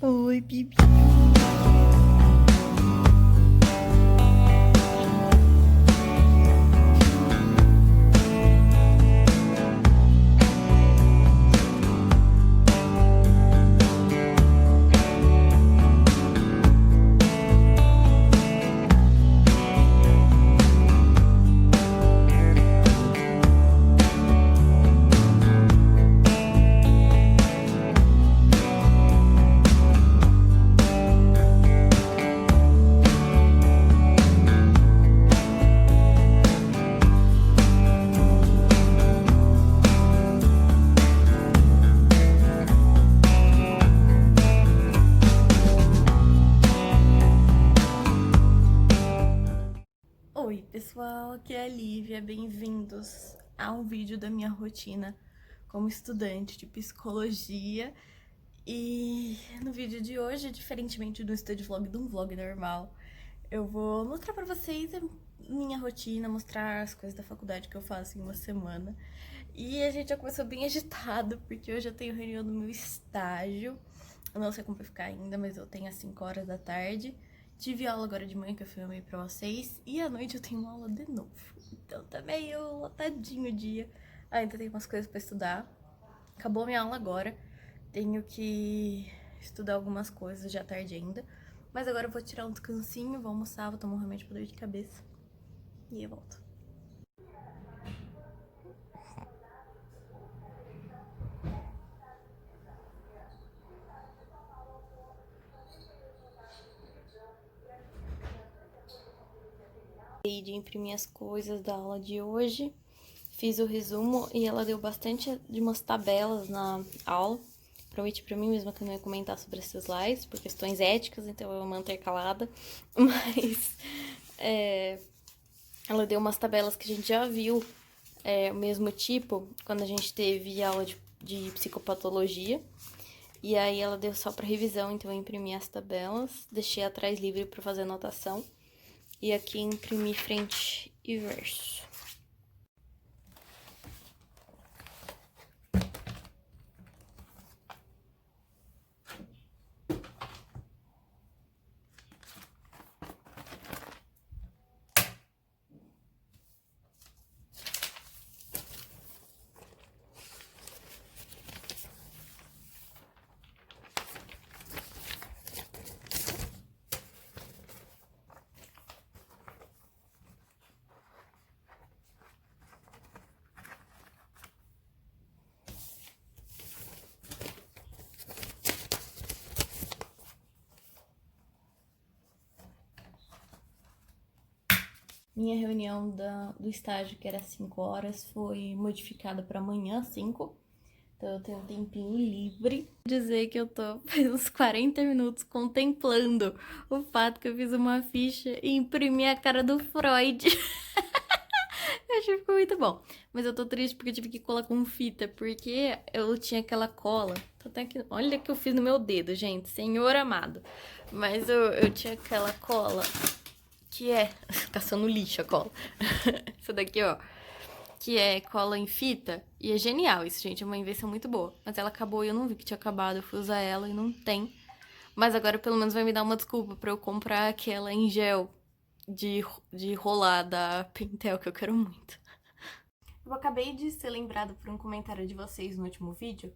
Oi, Bibi. Oi, pessoal, aqui é a Lívia, bem-vindos a um vídeo da minha rotina como estudante de psicologia. E no vídeo de hoje, diferentemente do study vlog, de um vlog normal, eu vou mostrar pra vocês a minha rotina, mostrar as coisas da faculdade que eu faço em uma semana. E a gente já começou bem agitado, porque hoje eu tenho reunião do meu estágio. Eu não sei como vai ficar ainda, mas eu tenho às 5 horas da tarde. Tive aula agora de manhã que eu filmei pra vocês. E à noite eu tenho aula de novo. Então tá meio lotadinho o dia. Ainda tem umas coisas pra estudar. Acabou minha aula agora. Tenho que estudar algumas coisas já tarde ainda. Mas agora eu vou tirar um descansinho, vou almoçar, vou tomar um remédio pra dor de cabeça. E eu volto. De imprimir as coisas da aula de hoje. Fiz o resumo e ela deu bastante de umas tabelas na aula. Prometi pra mim mesma que eu não ia comentar sobre esses slides, por questões éticas, então eu vou manter calada. Mas ela deu umas tabelas que a gente já viu, o mesmo tipo, quando a gente teve aula de psicopatologia. E aí ela deu só pra revisão, então eu imprimi as tabelas, deixei atrás livre pra fazer anotação. E aqui imprimi frente e verso. Minha reunião do estágio, que era 5 horas, foi modificada para amanhã, 5. Então eu tenho um tempinho livre. Dizer que eu tô faz uns 40 minutos contemplando o fato que eu fiz uma ficha e imprimi a cara do Freud. Eu achei que ficou muito bom. Mas eu tô triste porque eu tive que colar com fita, porque eu tinha aquela cola. Tô até aqui, olha o que eu fiz no meu dedo, gente. Senhor amado. Mas eu tinha aquela cola que é... Caçando lixo a cola. Essa daqui, ó. Que é cola em fita. E é genial isso, gente. É uma invenção muito boa. Mas ela acabou e eu não vi que tinha acabado. Eu fui usar ela e não tem. Mas agora pelo menos vai me dar uma desculpa pra eu comprar aquela em gel de rolar da Pentel, que eu quero muito. Eu acabei de ser lembrado por um comentário de vocês no último vídeo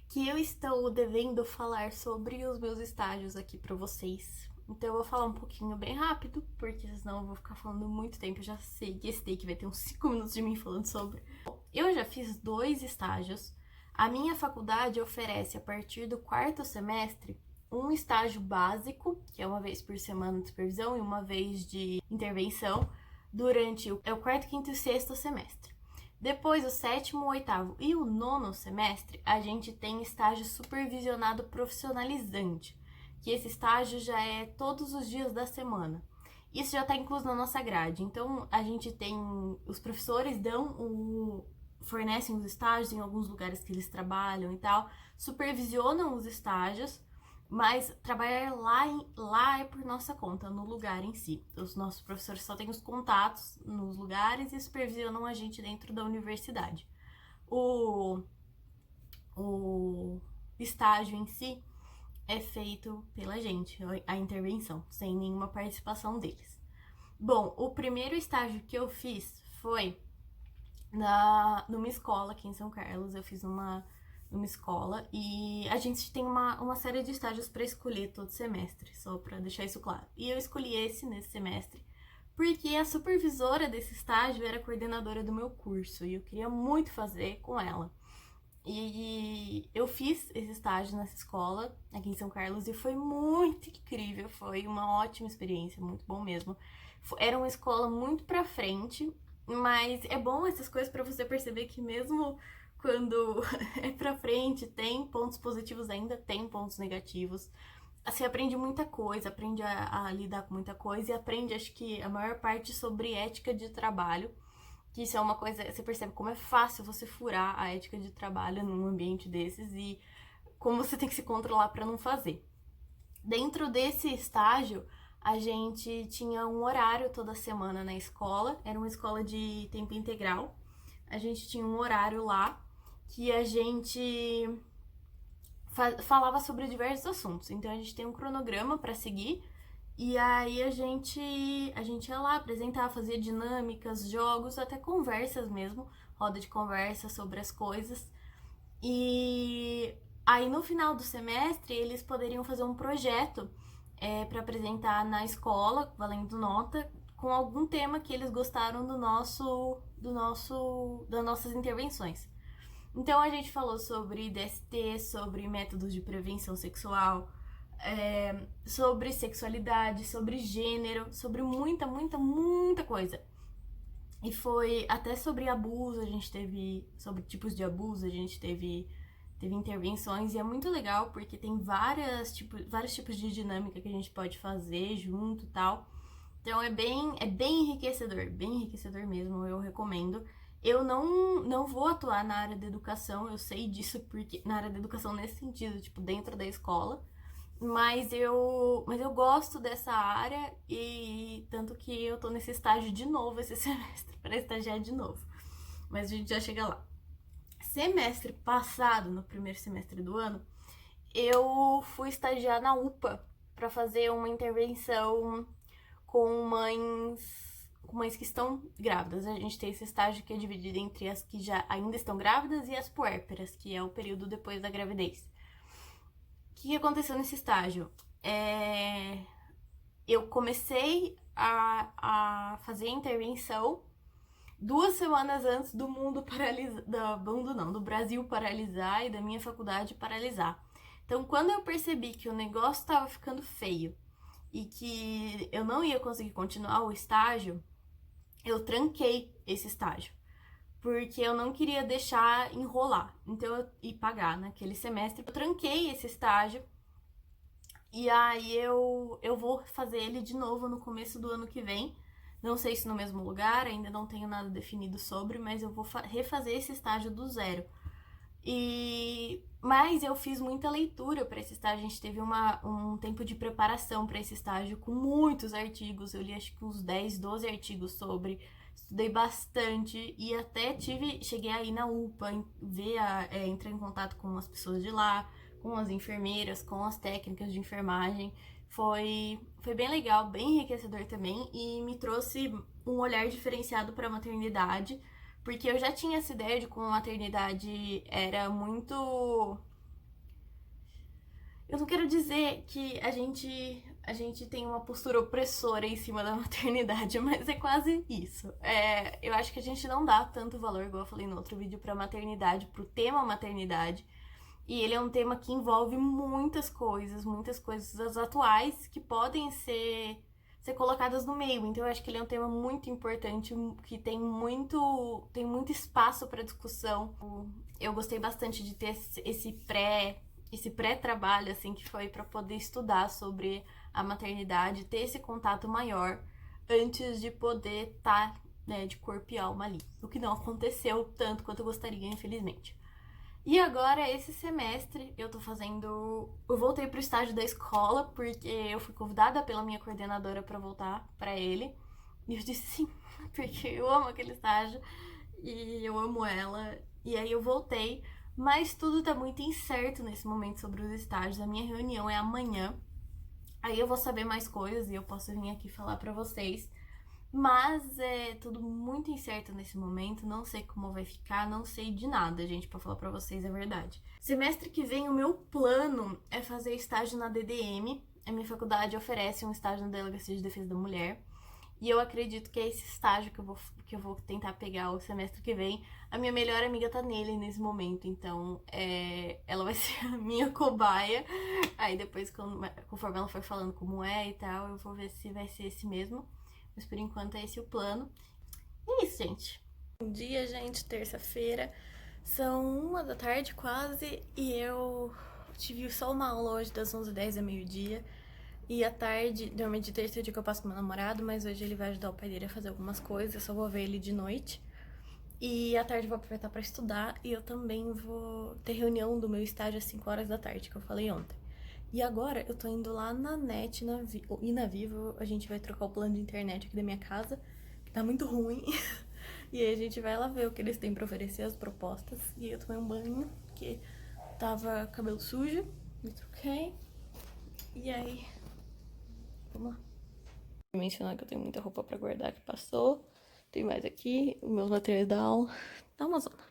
que eu estou devendo falar sobre os meus estágios aqui pra vocês. Então eu vou falar um pouquinho bem rápido, porque senão eu vou ficar falando muito tempo. Eu já sei que esse take vai ter uns 5 minutos de mim falando sobre. Bom, eu já fiz 2 estágios. A minha faculdade oferece, a partir do 4º semestre, um estágio básico, que é uma vez por semana de supervisão e uma vez de intervenção, durante o 4º, 5º e 6º semestre. Depois, o 7º, 8º e o 9º semestre, a gente tem estágio supervisionado profissionalizante, que esse estágio já é todos os dias da semana. Isso já está incluso na nossa grade. Então, a gente tem... Os professores fornecem os estágios em alguns lugares que eles trabalham e tal, supervisionam os estágios, mas trabalhar lá é por nossa conta, no lugar em si. Os nossos professores só têm os contatos nos lugares e supervisionam a gente dentro da universidade. O estágio em si, é feito pela gente, a intervenção, sem nenhuma participação deles. Bom, o primeiro estágio que eu fiz foi numa escola aqui em São Carlos. Eu fiz numa escola e a gente tem uma série de estágios para escolher todo semestre, só para deixar isso claro. E eu escolhi esse nesse semestre porque a supervisora desse estágio era coordenadora do meu curso e eu queria muito fazer com ela. E eu fiz esse estágio nessa escola aqui em São Carlos e foi muito incrível, foi uma ótima experiência, muito bom mesmo. Era uma escola muito pra frente, mas é bom essas coisas pra você perceber que mesmo quando é pra frente, tem pontos positivos ainda, tem pontos negativos. Você aprende muita coisa, aprende a lidar com muita coisa e aprende, acho que, a maior parte sobre ética de trabalho. Que isso é uma coisa, você percebe como é fácil você furar a ética de trabalho num ambiente desses e como você tem que se controlar para não fazer. Dentro desse estágio, a gente tinha um horário toda semana na escola, era uma escola de tempo integral. A gente tinha um horário lá que a gente falava sobre diversos assuntos. Então a gente tem um cronograma para seguir e aí a gente ia lá apresentar, fazia dinâmicas, jogos, até conversas mesmo, roda de conversa sobre as coisas. E aí no final do semestre eles poderiam fazer um projeto para apresentar na escola, valendo nota, com algum tema que eles gostaram das nossas intervenções. Então a gente falou sobre DST, sobre métodos de prevenção sexual, sobre sexualidade, sobre gênero, sobre muita, muita, muita coisa. E foi até sobre abuso, a gente teve, sobre tipos de abuso, a gente teve intervenções e é muito legal porque tem vários tipos de dinâmica que a gente pode fazer junto e tal. Então é bem enriquecedor mesmo, eu recomendo. Eu não vou atuar na área da educação, eu sei disso porque na área da educação nesse sentido, tipo, dentro da escola. Mas eu gosto dessa área e tanto que eu tô nesse estágio de novo esse semestre para estagiar de novo. Mas a gente já chega lá. Semestre passado, no primeiro semestre do ano, eu fui estagiar na UPA para fazer uma intervenção com mães que estão grávidas. A gente tem esse estágio que é dividido entre as que já ainda estão grávidas e as puérperas, que é o período depois da gravidez. O que aconteceu nesse estágio? Eu comecei a fazer a intervenção 2 semanas antes do mundo paralisar, do Brasil paralisar e da minha faculdade paralisar. Então, quando eu percebi que o negócio estava ficando feio e que eu não ia conseguir continuar o estágio, eu tranquei esse estágio. Porque eu não queria deixar enrolar. Então, e pagar naquele semestre. Eu tranquei esse estágio. E aí eu vou fazer ele de novo no começo do ano que vem. Não sei se no mesmo lugar, ainda não tenho nada definido sobre, mas eu vou refazer esse estágio do zero. Mas eu fiz muita leitura para esse estágio. A gente teve um tempo de preparação para esse estágio com muitos artigos. Eu li acho que uns 10, 12 artigos sobre. Estudei bastante e até cheguei aí na UPA, entrar em contato com as pessoas de lá, com as enfermeiras, com as técnicas de enfermagem. Foi bem legal, bem enriquecedor também e me trouxe um olhar diferenciado para a maternidade, porque eu já tinha essa ideia de como a maternidade era muito... Eu não quero dizer que a gente tem uma postura opressora em cima da maternidade, mas é quase isso. Eu acho que a gente não dá tanto valor, igual eu falei no outro vídeo, pra maternidade, pro tema maternidade. E ele é um tema que envolve muitas coisas atuais que podem ser colocadas no meio. Então eu acho que ele é um tema muito importante, que tem muito espaço para discussão. Eu gostei bastante de ter esse pré-trabalho, assim, que foi para poder estudar sobre a maternidade, ter esse contato maior antes de poder estar, né, de corpo e alma ali. O que não aconteceu tanto quanto eu gostaria, infelizmente. E agora, esse semestre, eu voltei pro estágio da escola, porque eu fui convidada pela minha coordenadora para voltar para ele. E eu disse sim, porque eu amo aquele estágio e eu amo ela. E aí eu voltei, Mas tudo tá muito incerto nesse momento sobre os estágios. A minha reunião é amanhã. Aí eu vou saber mais coisas e eu posso vir aqui falar pra vocês. Mas é tudo muito incerto nesse momento, não sei como vai ficar, não sei de nada, gente, pra falar pra vocês a verdade. Semestre que vem, o meu plano é fazer estágio na DDM. A minha faculdade oferece um estágio na Delegacia de Defesa da Mulher. E eu acredito que é esse estágio que eu vou tentar pegar o semestre que vem. A minha melhor amiga tá nele nesse momento, então ela vai ser a minha cobaia. Aí depois, conforme ela for falando como é e tal, eu vou ver se vai ser esse mesmo. Mas por enquanto é esse o plano. E é isso, gente. Bom dia, gente. Terça-feira. São 1 da tarde quase. E eu tive só uma aula hoje das 11h10 a meio-dia. E à tarde, normalmente de terça é o dia que eu passo com meu namorado, mas hoje ele vai ajudar o pai dele a fazer algumas coisas. Eu só vou ver ele de noite. E à tarde eu vou aproveitar pra estudar. E eu também vou ter reunião do meu estágio às 5 horas da tarde, que eu falei ontem. E agora eu tô indo lá na NET e na Vivo, a gente vai trocar o plano de internet aqui da minha casa, que tá muito ruim. E aí a gente vai lá ver o que eles têm pra oferecer, as propostas. E aí eu tomei um banho, porque tava cabelo sujo, me troquei. E aí, vamos lá. Vou mencionar que eu tenho muita roupa pra guardar que passou. Tem mais aqui, os meus materiais da aula. Tá uma zona.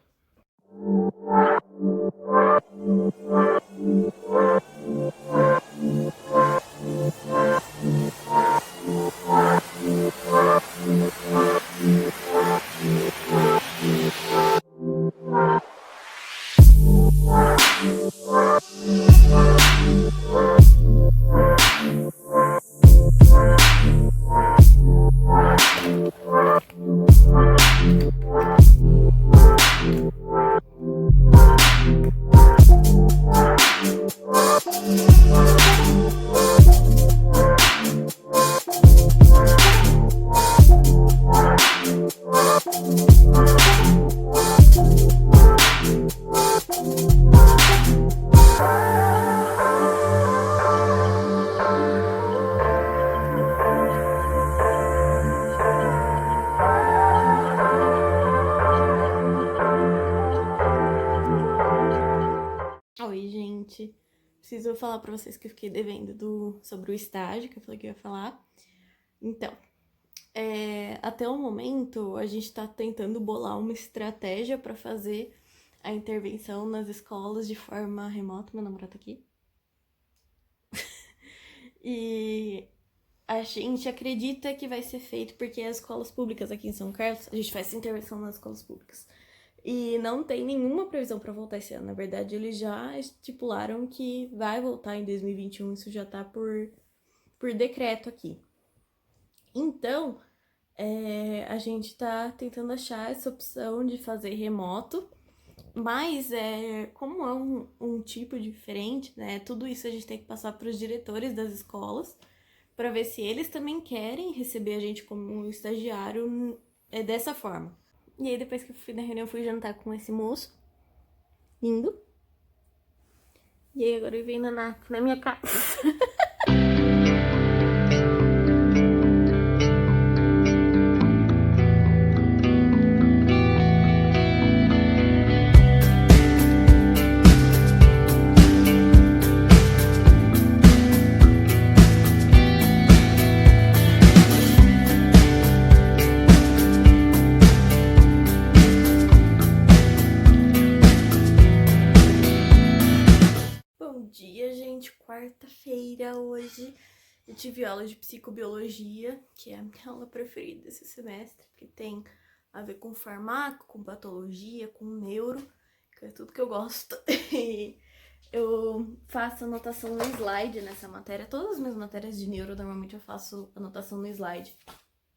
Oi, gente. Preciso falar pra vocês que eu fiquei devendo sobre o estágio, que eu falei que eu ia falar. Então, até o momento, a gente tá tentando bolar uma estratégia pra fazer a intervenção nas escolas de forma remota. Meu namorado tá aqui. E a gente acredita que vai ser feito porque as escolas públicas aqui em São Carlos, a gente faz essa intervenção nas escolas públicas. E não tem nenhuma previsão para voltar esse ano. Na verdade, eles já estipularam que vai voltar em 2021. Isso já tá por decreto aqui. Então, a gente tá tentando achar essa opção de fazer remoto. Mas, como é um tipo diferente, né? Tudo isso a gente tem que passar para os diretores das escolas para ver se eles também querem receber a gente como estagiário dessa forma. E aí, depois que eu fui na reunião, eu fui jantar com esse moço. Lindo. E aí, agora ele vem na minha casa. Bom dia, gente. Quarta-feira hoje. Eu tive aula de psicobiologia, que é a minha aula preferida desse semestre, porque tem a ver com farmaco, com patologia, com neuro, que é tudo que eu gosto. E eu faço anotação no slide nessa matéria. Todas as minhas matérias de neuro, normalmente eu faço anotação no slide.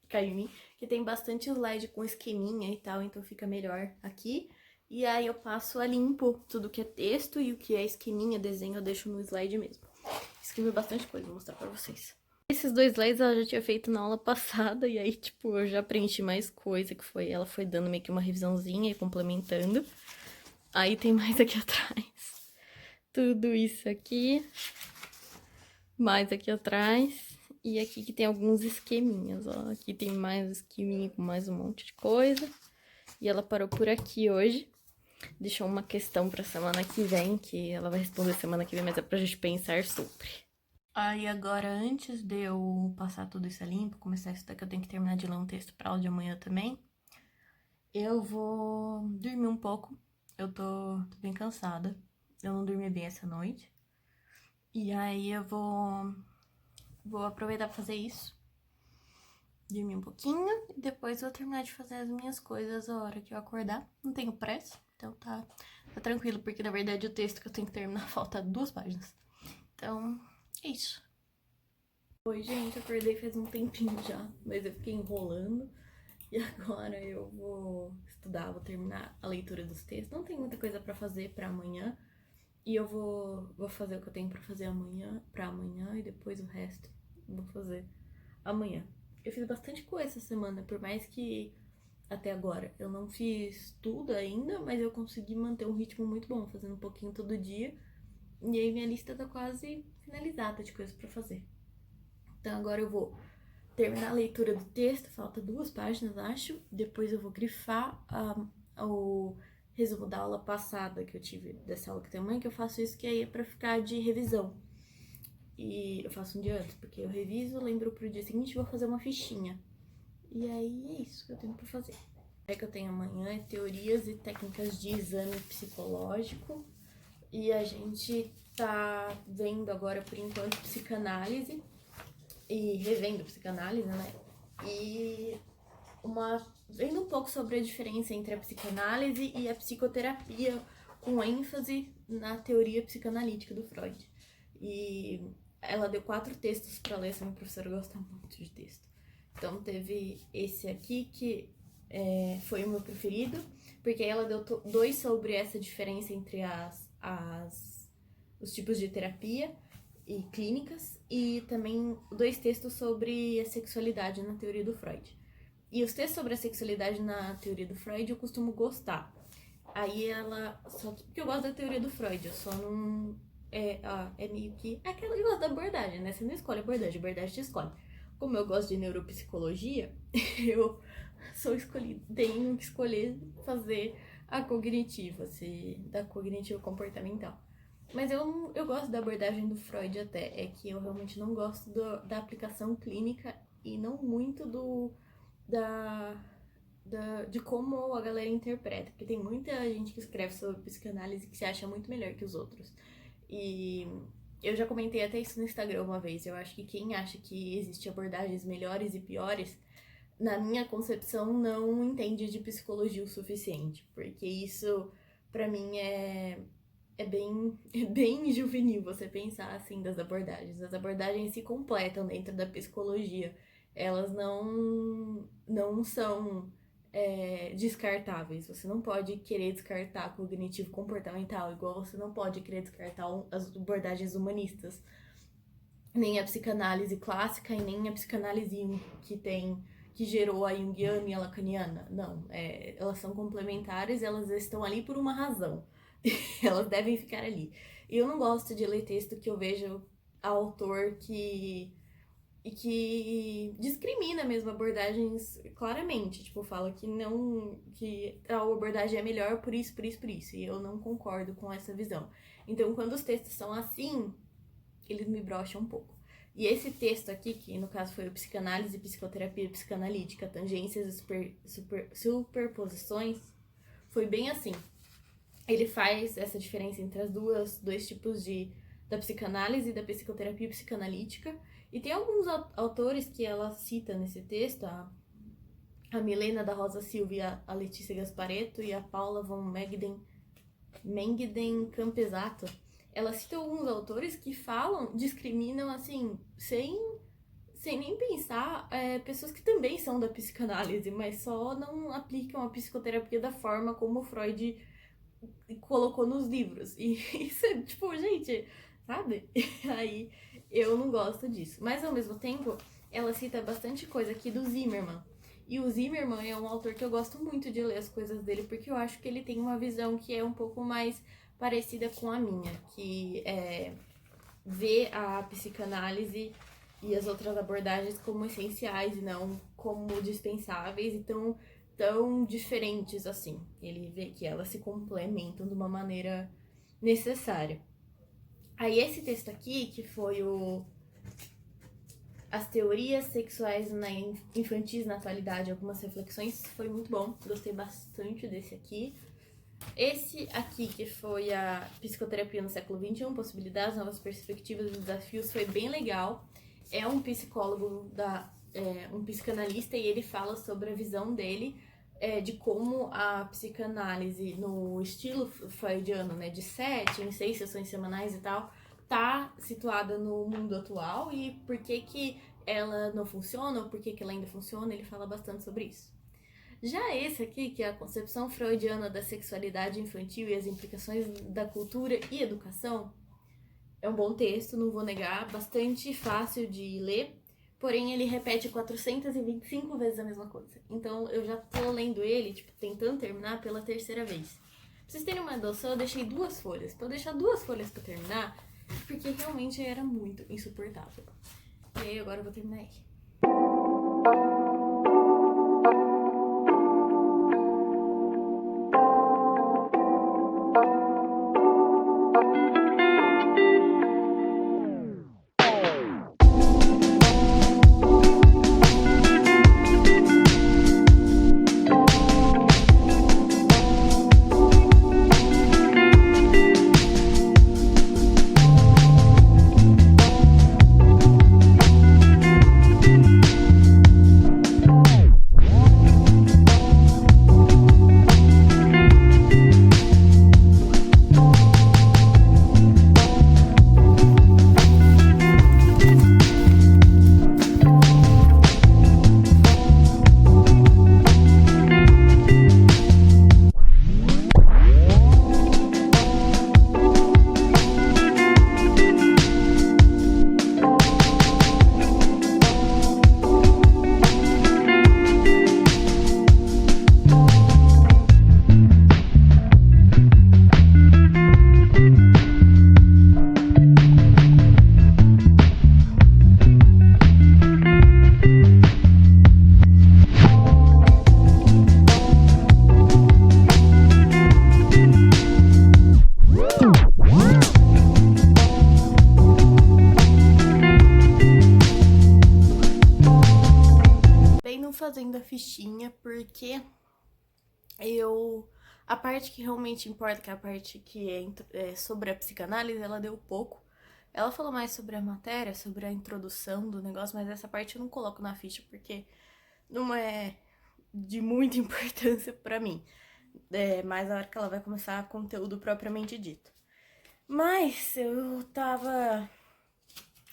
Caiu em mim, que tem bastante slide com esqueminha e tal, então fica melhor aqui. E aí eu passo a limpo tudo que é texto e o que é esqueminha, desenho, eu deixo no slide mesmo. Escrevi bastante coisa, vou mostrar pra vocês. Esses 2 slides ela já tinha feito na aula passada, e aí, tipo, eu já preenchi mais coisa, que foi, ela foi dando meio que uma revisãozinha e complementando. Aí tem mais aqui atrás. Tudo isso aqui. Mais aqui atrás. E aqui que tem alguns esqueminhas, ó. Aqui tem mais esqueminha com mais um monte de coisa. E ela parou por aqui hoje. deixou uma questão pra semana que vem, que ela vai responder semana que vem, mas é pra gente pensar sobre. Aí agora, antes de eu passar tudo isso a limpo, começar a estudar, que eu tenho que terminar de ler um texto pra aula de amanhã também, eu vou dormir um pouco. Eu tô bem cansada. Eu não dormi bem essa noite. E aí eu vou aproveitar pra fazer isso. Dormir um pouquinho e depois eu vou terminar de fazer as minhas coisas a hora que eu acordar. Não tenho pressa, então tá tranquilo, porque na verdade o texto que eu tenho que terminar falta 2 páginas. Então, é isso. Oi, gente, acordei faz um tempinho já, mas eu fiquei enrolando. E agora eu vou estudar, vou terminar a leitura dos textos. Não tem muita coisa pra fazer pra amanhã. E eu vou fazer o que eu tenho pra fazer amanhã, e depois o resto eu vou fazer amanhã. Eu fiz bastante coisa essa semana, por mais que até agora eu não fiz tudo ainda, mas eu consegui manter um ritmo muito bom, fazendo um pouquinho todo dia. E aí minha lista tá quase finalizada de coisas pra fazer. Então agora eu vou terminar a leitura do texto, falta 2 páginas, acho. Depois eu vou grifar o resumo da aula passada que eu tive, dessa aula que tem amanhã, que eu faço isso, que aí é pra ficar de revisão. E eu faço um dia antes, porque eu reviso, lembro pro dia seguinte e vou fazer uma fichinha. E aí é isso que eu tenho pra fazer. O que eu tenho amanhã é teorias e técnicas de exame psicológico. E a gente tá vendo agora, por enquanto, psicanálise. E revendo psicanálise, né? E vendo um pouco sobre a diferença entre a psicanálise e a psicoterapia, com ênfase na teoria psicanalítica do Freud. E ela deu 4 textos para ler, essa minha professora gosta muito de texto. Então teve esse aqui, que foi o meu preferido, porque ela deu 2 sobre essa diferença entre os tipos de terapia e clínicas, e também 2 textos sobre a sexualidade na teoria do Freud. E os textos sobre a sexualidade na teoria do Freud eu costumo gostar. Aí ela. Só que porque eu gosto da teoria do Freud, eu só não. É meio que. É aquela que gosta da abordagem, né? Você não escolhe a abordagem te escolhe. Como eu gosto de neuropsicologia, eu sou escolhida. Tenho que escolher fazer a cognitiva, da cognitiva comportamental. Mas eu gosto da abordagem do Freud até. É que eu realmente não gosto da aplicação clínica e não muito de como a galera interpreta. Porque tem muita gente que escreve sobre psicanálise que se acha muito melhor que os outros. E eu já comentei até isso no Instagram uma vez. Eu acho que quem acha que existe abordagens melhores e piores, na minha concepção, não entende de psicologia o suficiente. Porque isso, pra mim, é bem juvenil você pensar assim das abordagens. As abordagens se completam dentro da psicologia. Elas não são descartáveis. Você não pode querer descartar cognitivo comportamental, igual você não pode querer descartar as abordagens humanistas. Nem a psicanálise clássica e nem a psicanálise Jung, que gerou a junguiana e a lacaniana. Não, elas são complementares, elas estão ali por uma razão. Elas devem ficar ali. E eu não gosto de ler texto que eu vejo autor que discrimina mesmo abordagens claramente. Tipo, fala que não, que a abordagem é melhor por isso, por isso, por isso. E eu não concordo com essa visão. Então, quando os textos são assim, eles me brocham um pouco. E esse texto aqui, que no caso foi o Psicanálise, Psicoterapia Psicanalítica, Tangências e Superposições, foi bem assim. Ele faz essa diferença entre dois tipos da psicanálise e da psicoterapia psicanalítica. E tem alguns autores que ela cita nesse texto, a Milena da Rosa Silva, a Letícia Gasparetto e a Paula von Mengden Campesato. Ela cita alguns autores que discriminam assim, sem nem pensar, pessoas que também são da psicanálise, mas só não aplicam a psicoterapia da forma como Freud colocou nos livros. E isso é tipo, gente, sabe? Aí eu não gosto disso. Mas ao mesmo tempo, ela cita bastante coisa aqui do Zimmermann. E o Zimmermann é um autor que eu gosto muito de ler as coisas dele, porque eu acho que ele tem uma visão que é um pouco mais parecida com a minha, que vê a psicanálise e as outras abordagens como essenciais e não como dispensáveis. Então, tão diferentes assim. Ele vê que elas se complementam de uma maneira necessária. Aí esse texto aqui, que foi o As Teorias Sexuais Infantis na Atualidade, algumas reflexões, foi muito bom. Gostei bastante desse aqui. Esse aqui, que foi a Psicoterapia no século XXI, Possibilidades, Novas Perspectivas e Desafios, foi bem legal. É um psicólogo, um psicanalista, e ele fala sobre a visão dele de como a psicanálise no estilo freudiano, né, de 7 em 6 sessões semanais e tal, tá situada no mundo atual e por que ela não funciona ou por que ela ainda funciona. Ele fala bastante sobre isso. Já esse aqui, que é a concepção freudiana da sexualidade infantil e as implicações da cultura e educação, é um bom texto, não vou negar, bastante fácil de ler, porém ele repete 425 vezes a mesma coisa. Então eu já tô lendo ele, tipo, tentando terminar pela terceira vez. Pra vocês terem uma noção, eu deixei 2 folhas. Pra eu deixar 2 folhas pra terminar, porque realmente era muito insuportável. E aí agora eu vou terminar ele. Bem, não fazendo a fichinha, porque a parte que realmente importa, que é a parte que é sobre a psicanálise, ela deu pouco. Ela falou mais sobre a matéria, sobre a introdução do negócio, mas essa parte eu não coloco na ficha, porque não é de muita importância pra mim. É mais a hora que ela vai começar conteúdo propriamente dito. Mas eu tava...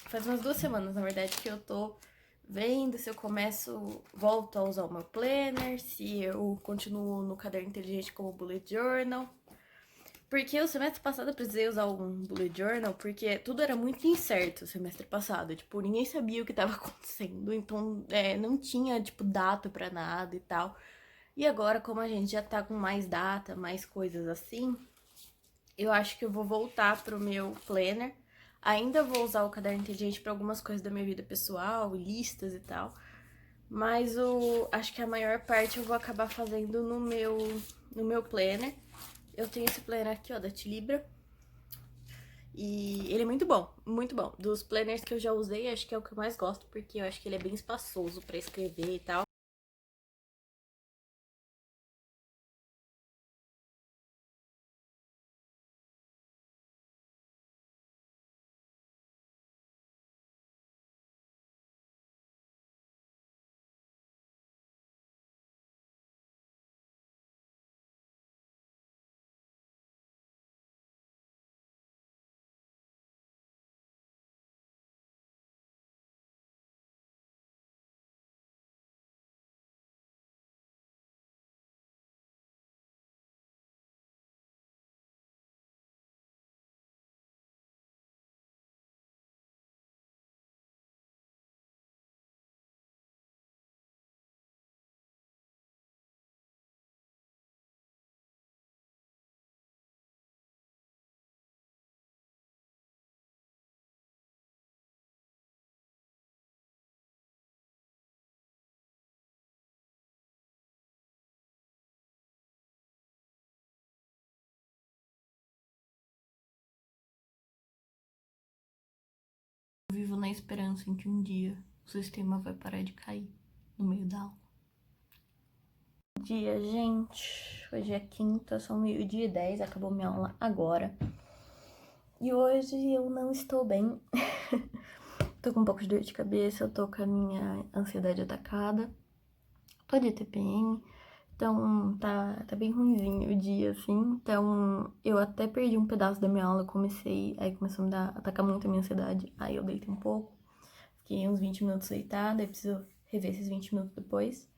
Faz umas 2 semanas, na verdade, que eu tô vendo se eu volto a usar o meu planner, se eu continuo no caderno inteligente como bullet journal. Porque o semestre passado eu precisei usar um bullet journal, porque tudo era muito incerto o semestre passado. Tipo, ninguém sabia o que tava acontecendo, então não tinha, tipo, data pra nada e tal. E agora, como a gente já tá com mais data, mais coisas assim, eu acho que eu vou voltar pro meu planner. Ainda vou usar o caderno inteligente para algumas coisas da minha vida pessoal, listas e tal. Mas acho que a maior parte eu vou acabar fazendo no meu planner. Eu tenho esse planner aqui, ó, da Tilibra. E ele é muito bom, muito bom. Dos planners que eu já usei, acho que é o que eu mais gosto, porque eu acho que ele é bem espaçoso para escrever e tal. na esperança em que um dia o sistema vai parar de cair no meio da aula. Bom dia, gente. Hoje é quinta, são 12h10, acabou minha aula agora. E hoje eu não estou bem. Tô com um pouco de dor de cabeça, eu tô com a minha ansiedade atacada. Tô de TPM, então tá bem ruimzinho o dia, assim. Então eu até perdi um pedaço da minha aula, aí começou a me atacar muito a minha ansiedade. Aí eu deitei um pouco, fiquei uns 20 minutos deitada, aí preciso rever esses 20 minutos depois.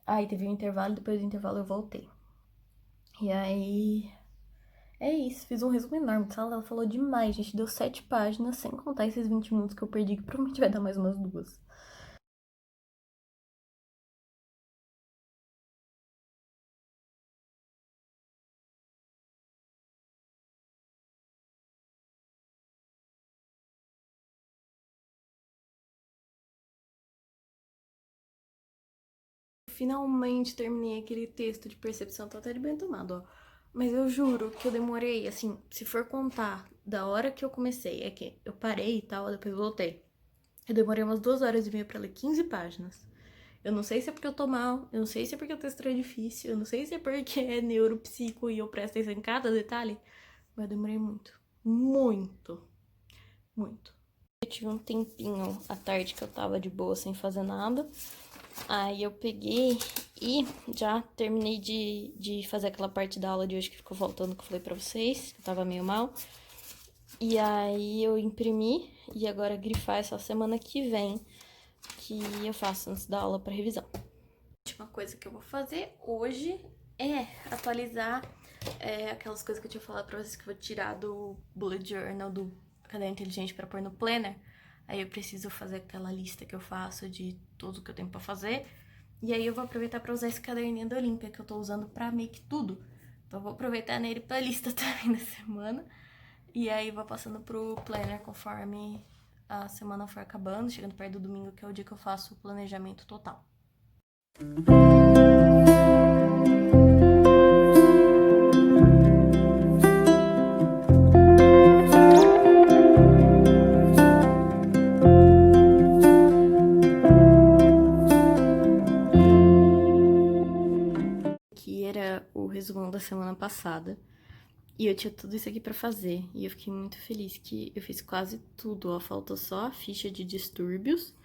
Aí teve um intervalo, depois do intervalo eu voltei. E aí... é isso, fiz um resumo enorme de sala, ela falou demais, gente, deu 7 páginas, sem contar esses 20 minutos que eu perdi, que provavelmente vai dar mais umas 2. Finalmente terminei aquele texto de percepção, tô até de bem tomado, ó. Mas eu juro que eu demorei, assim, se for contar da hora que eu comecei, é que eu parei e tal, depois voltei. Eu demorei umas 2h30 pra ler 15 páginas. Eu não sei se é porque eu tô mal, eu não sei se é porque o texto é difícil, eu não sei se é porque é neuropsico e eu presto atenção em cada detalhe, mas eu demorei muito. Muito. Muito. Eu tive um tempinho à tarde que eu tava de boa sem fazer nada. Aí eu peguei e já terminei de fazer aquela parte da aula de hoje que ficou faltando, que eu falei pra vocês, que eu tava meio mal. E aí eu imprimi e agora grifar essa semana que vem, que eu faço antes da aula pra revisão. A última coisa que eu vou fazer hoje é atualizar aquelas coisas que eu tinha falado pra vocês que eu vou tirar do bullet journal, do caderno inteligente pra pôr no planner. Aí eu preciso fazer aquela lista que eu faço de tudo que eu tenho pra fazer. E aí eu vou aproveitar pra usar esse caderninho da Olímpia que eu tô usando pra meio que tudo. Então eu vou aproveitar nele pra lista também da semana. E aí vou passando pro planner conforme a semana for acabando, chegando perto do domingo, que é o dia que eu faço o planejamento total. Que era o resumão da semana passada. E eu tinha tudo isso aqui pra fazer. E eu fiquei muito feliz que eu fiz quase tudo. Ó, faltou só a ficha de distúrbios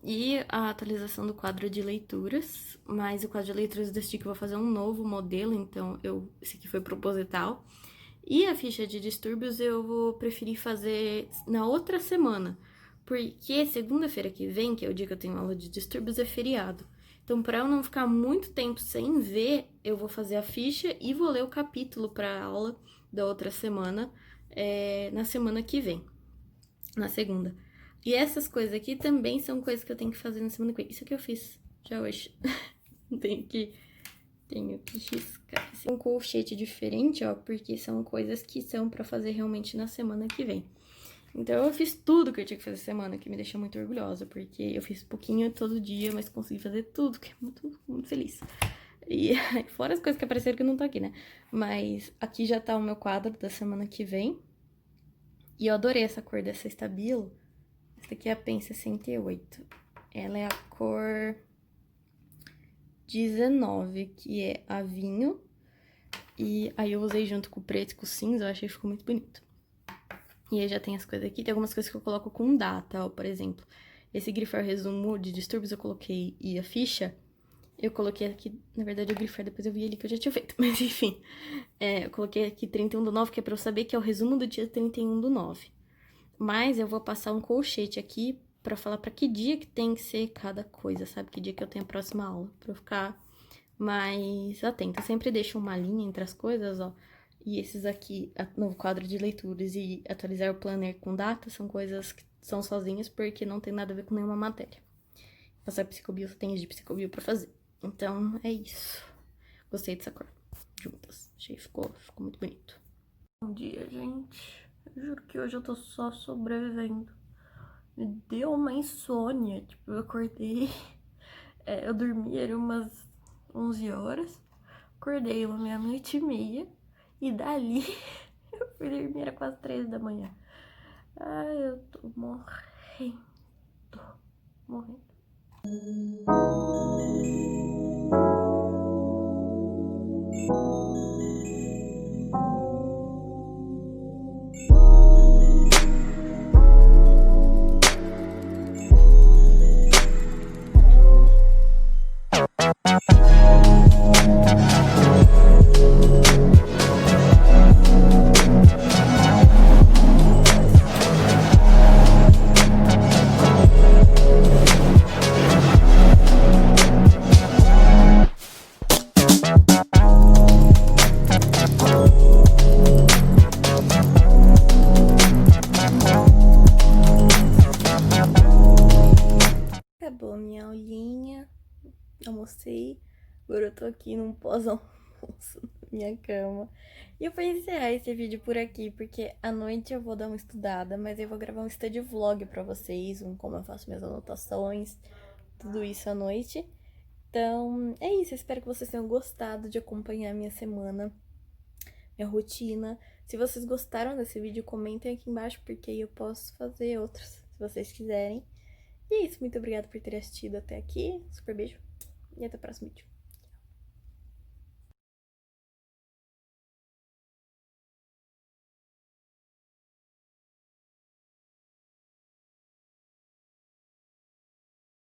e a atualização do quadro de leituras. Mas o quadro de leituras eu decidi que eu vou fazer um novo modelo, então esse aqui foi proposital. E a ficha de distúrbios eu vou preferir fazer na outra semana. Porque segunda-feira que vem, que é o dia que eu tenho aula de distúrbios, é feriado. Então, para eu não ficar muito tempo sem ver, eu vou fazer a ficha e vou ler o capítulo para a aula da outra semana, na semana que vem, na segunda. E essas coisas aqui também são coisas que eu tenho que fazer na semana que vem. Isso aqui eu fiz já hoje. tenho que riscar. Esse é um colchete diferente, ó, porque são coisas que são para fazer realmente na semana que vem. Então eu fiz tudo que eu tinha que fazer semana, que me deixa muito orgulhosa, porque eu fiz pouquinho todo dia, mas consegui fazer tudo, que é muito, muito feliz. E fora as coisas que apareceram que não tá aqui, né? Mas aqui já tá o meu quadro da semana que vem. E eu adorei essa cor dessa Stabilo. Essa aqui é a PEN 68. Ela é a cor 19, que é a vinho. E aí eu usei junto com o preto e com o cinza, eu achei que ficou muito bonito. E aí já tem as coisas aqui, tem algumas coisas que eu coloco com data, ó, por exemplo. Esse grifar resumo de distúrbios eu coloquei, e a ficha, eu coloquei aqui, na verdade o grifar depois eu vi ali que eu já tinha feito, mas enfim. Eu coloquei aqui 31/9, que é pra eu saber que é o resumo do dia 31/9. Mas eu vou passar um colchete aqui pra falar pra que dia que tem que ser cada coisa, sabe? Que dia que eu tenho a próxima aula, pra eu ficar mais atenta. Eu sempre deixo uma linha entre as coisas, ó. E esses aqui, no quadro de leituras e atualizar o planner com data, são coisas que são sozinhas porque não tem nada a ver com nenhuma matéria. Passar psicobio, tem de psicobio pra fazer. Então, é isso. Gostei dessa cor. Juntas. Achei que ficou muito bonito. Bom dia, gente. Eu juro que hoje eu tô só sobrevivendo. Me deu uma insônia. Tipo, eu acordei... eu dormi, era umas 11 horas. Acordei uma meia-noite e meia. E dali, eu fui dormir, era quase 3 da manhã. Ai, eu tô morrendo. morrendo. Morrendo. Acabou minha aulinha, almocei, agora eu tô aqui num pós-almoço na minha cama. E eu vou encerrar esse vídeo por aqui, porque à noite eu vou dar uma estudada, mas eu vou gravar um study vlog pra vocês, como eu faço minhas anotações, tudo isso à noite. Então, é isso, eu espero que vocês tenham gostado de acompanhar minha semana, minha rotina. Se vocês gostaram desse vídeo, comentem aqui embaixo, porque aí eu posso fazer outros, se vocês quiserem. E é isso, muito obrigada por ter assistido até aqui. Super beijo e até o próximo vídeo.